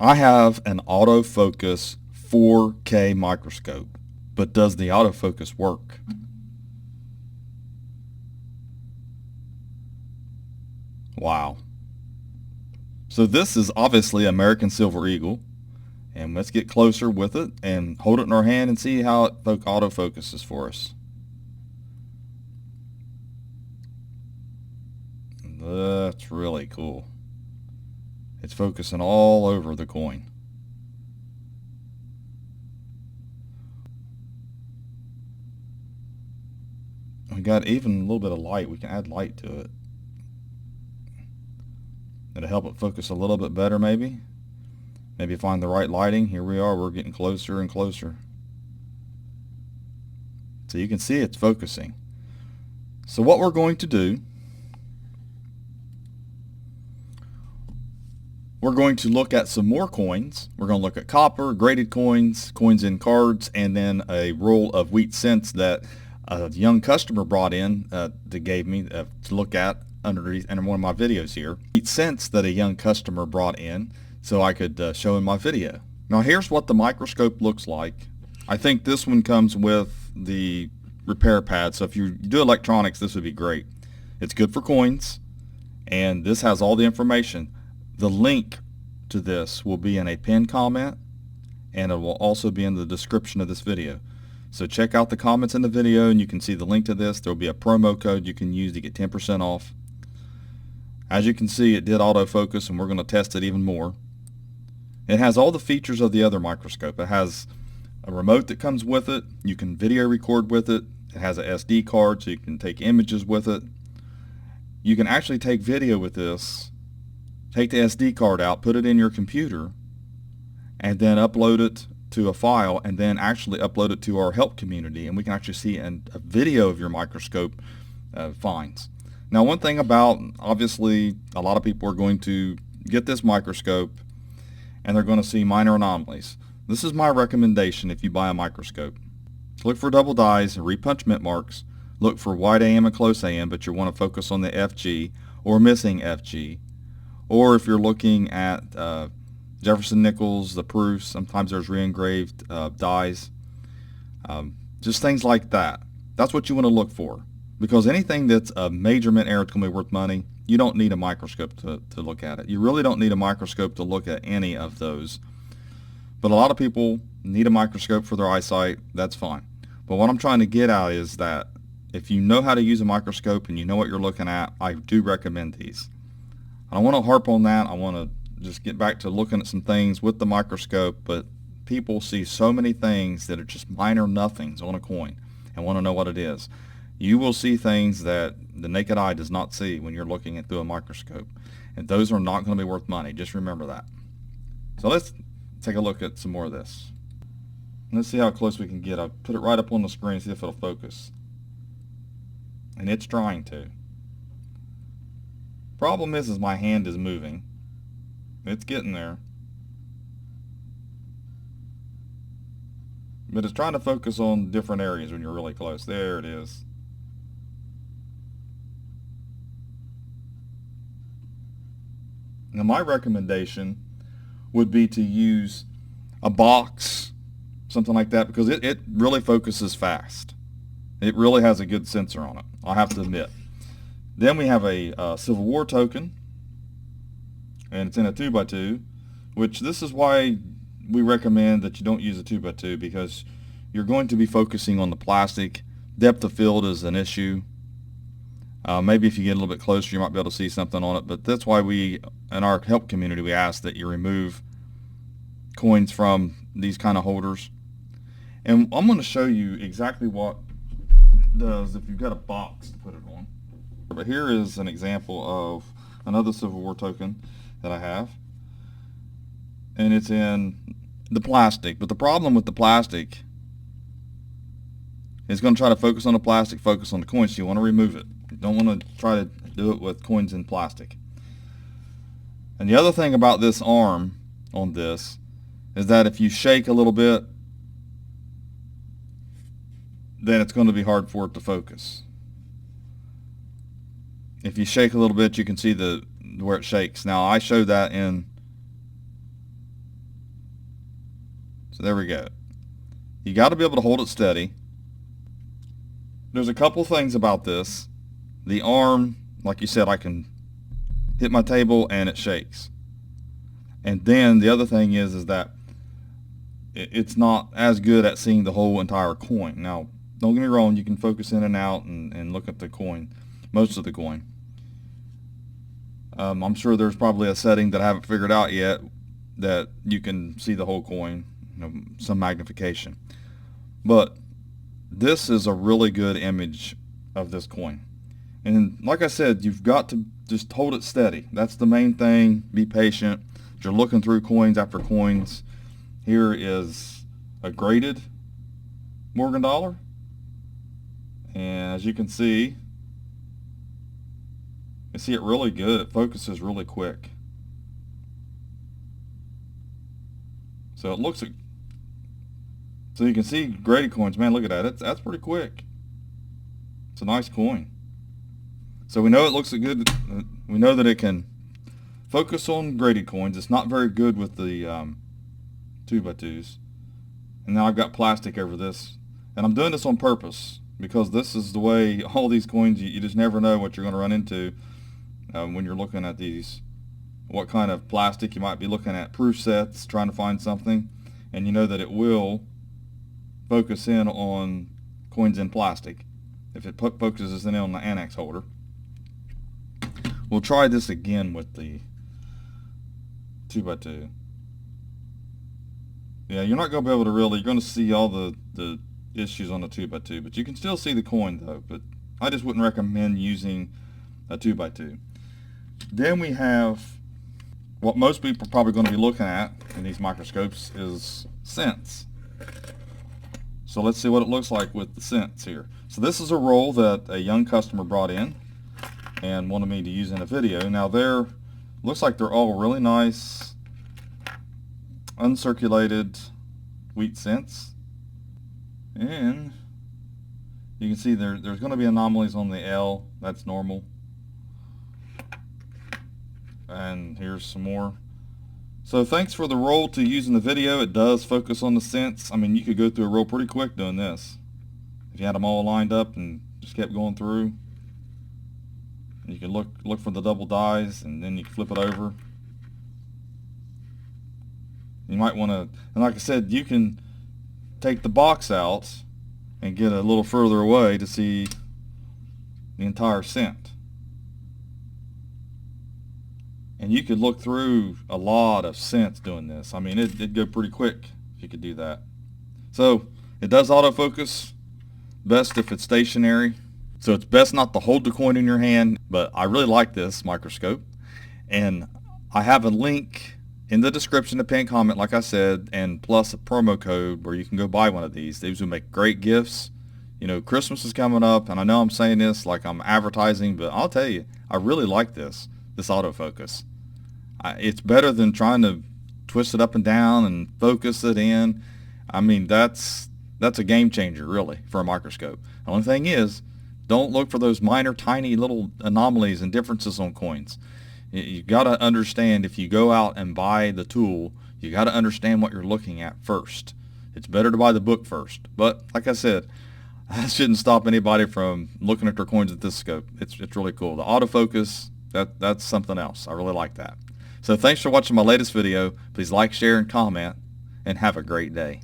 I have an autofocus 4K microscope, but does the autofocus work? Wow. So this is obviously American Silver Eagle, and let's get closer with it and hold it in our hand and see how it autofocuses for us. That's really cool. It's focusing all over the coin. We got even a little bit of light. We can add light to it. It'll help it focus a little bit better maybe. Maybe find the right lighting. Here we are. We're getting closer and closer. So you can see it's focusing. So what we're going to do, we're going to look at some more coins. We're going to look at copper, graded coins, coins in cards, and then a roll of wheat cents that a young customer brought in that gave me to look at underneath in one of my videos here. Wheat cents that a young customer brought in so I could show in my video. Now here's what the microscope looks like. I think this one comes with the repair pad, so if you do electronics, this would be great. It's good for coins, and this has all the information. The link to this will be in a pinned comment, and it will also be in the description of this video. So check out the comments in the video and you can see the link to this. There will be a promo code you can use to get 10% off. As you can see, it did autofocus, and we're going to test it even more. It has all the features of the other microscope. It has a remote that comes with it. You can video record with it. It has a SD card so you can take images with it. You can actually take video with this. Take the SD card out, put it in your computer, and then upload it to a file, and then actually upload it to our help community, and we can actually see a video of your microscope finds. Now one thing about, obviously a lot of people are going to get this microscope and they're going to see minor anomalies. This is my recommendation if you buy a microscope. Look for double dyes, repunch mint marks, look for wide AM and close AM, but you want to focus on the FG or missing FG. Or if you're looking at Jefferson nickels, the proofs, sometimes there's re-engraved dies, just things like that. That's what you want to look for, because anything that's a major mint error is going to be worth money. You don't need a microscope to look at it. You really don't need a microscope to look at any of those. But a lot of people need a microscope for their eyesight. That's fine. But what I'm trying to get at is that if you know how to use a microscope and you know what you're looking at, I do recommend these. I don't want to harp on that. I want to just get back to looking at some things with the microscope, but people see so many things that are just minor nothings on a coin and want to know what it is. You will see things that the naked eye does not see when you're looking at through a microscope, and those are not going to be worth money. Just remember that. So let's take a look at some more of this. Let's see how close we can get. I'll put it right up on the screen, see if it'll focus. And it's trying to. Problem is my hand is moving. It's getting there. But it's trying to focus on different areas when you're really close. There it is. Now my recommendation would be to use a box, something like that, because it really focuses fast. It really has a good sensor on it, I'll have to admit. Then we have a Civil War token, and it's in a 2x2, which this is why we recommend that you don't use a 2x2, because you're going to be focusing on the plastic. Depth of field is an issue. Maybe if you get a little bit closer you might be able to see something on it, but that's why we, in our help community, we ask that you remove coins from these kind of holders. And I'm going to show you exactly what it does if you've got a box to put it on. But here is an example of another Civil War token that I have, and it's in the plastic. But the problem with the plastic is going to try to focus on the plastic, focus on the coins, so you want to remove it. You don't want to try to do it with coins in plastic. And the other thing about this arm on this is that if you shake a little bit, then it's going to be hard for it to focus. If you shake a little bit, you can see where it shakes. Now I showed that in There we go. You got to be able to hold it steady. There's a couple things about this. The arm, like you said, I can hit my table and it shakes. And then the other thing is that it's not as good at seeing the whole entire coin. Now, don't get me wrong, you can focus in and out and look at the coin, most of the coin. I'm sure there's probably a setting that I haven't figured out yet that you can see the whole coin, some magnification. But this is a really good image of this coin. And like I said, you've got to just hold it steady. That's the main thing. Be patient. You're looking through coins after coins. Here is a graded Morgan dollar. And as you can see it really good. It focuses really quick. So it looks, so you can see graded coins. Man, look at that. That's pretty quick. It's a nice coin. So we know it looks good. We know that it can focus on graded coins. It's not very good with the 2x2s. And now I've got plastic over this. And I'm doing this on purpose because this is the way all these coins, you just never know what you're going to run into when you're looking at these. What kind of plastic you might be looking at, proof sets, trying to find something. And you know that it will focus in on coins in plastic if it focuses in on the annex holder. We'll try this again with the 2x2. Yeah, you're not going to be able to really, you're going to see all the issues on the 2x2, but you can still see the coin though. But I just wouldn't recommend using a 2x2. Then we have what most people are probably going to be looking at in these microscopes is cents. So let's see what it looks like with the cents here. So this is a roll that a young customer brought in and wanted me to use in a video. Now looks like they're all really nice uncirculated wheat cents, and you can see there's going to be anomalies on the L. That's normal. And here's some more. So thanks for the roll to use in the video. It does focus on the cents. I mean, you could go through a roll pretty quick doing this if you had them all lined up and just kept going through. You can look for the double dies, and then you can flip it over. You might want to, and like I said, you can take the box out and get a little further away to see the entire cent. And you could look through a lot of cents doing this. I mean, it'd go pretty quick if you could do that. So it does autofocus, best if it's stationary. So it's best not to hold the coin in your hand, but I really like this microscope. And I have a link in the description to pin comment, like I said, and plus a promo code where you can go buy one of these. These would make great gifts. You know, Christmas is coming up, and I know I'm saying this like I'm advertising, but I'll tell you, I really like this autofocus. It's better than trying to twist it up and down and focus it in. I mean, that's a game changer, really, for a microscope. The only thing is, don't look for those minor, tiny little anomalies and differences on coins. You got to understand, if you go out and buy the tool, you got to understand what you're looking at first. It's better to buy the book first. But like I said, that shouldn't stop anybody from looking at their coins with this scope. It's really cool. The autofocus, that's something else. I really like that. So thanks for watching my latest video. Please like, share, and comment, and have a great day.